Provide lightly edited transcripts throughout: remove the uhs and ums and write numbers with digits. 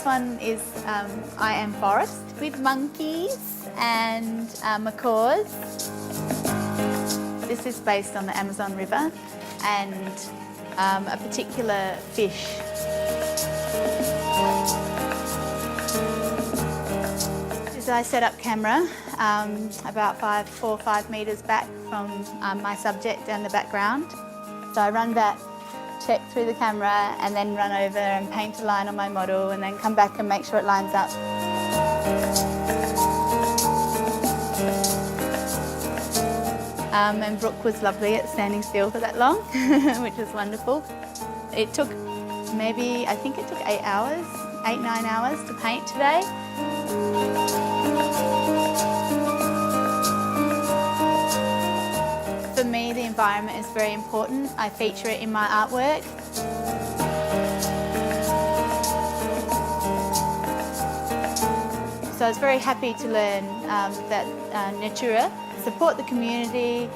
this one is I Am Forest with monkeys and macaws. This is based on the Amazon River and a particular fish. I set up camera about 4 or 5 metres back from my subject and the background. So I run back, check through the camera and then run over and paint a line on my model and then come back and make sure it lines up. And Brooke was lovely at standing still for that long, which was wonderful. It took maybe, I think it took 8 hours, 9 hours to paint today. For me, the environment is very important. I feature it in my artwork. So I was very happy to learn that Natura support the community,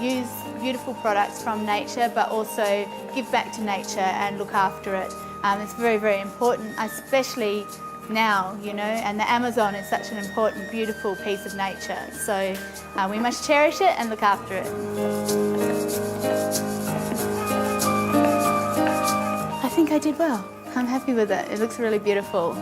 use beautiful products from nature, but also give back to nature and look after it. It's very, very important, especially now, you know, and the Amazon is such an important, beautiful piece of nature. So we must cherish it and look after it. I think I did well. I'm happy with it. It looks really beautiful.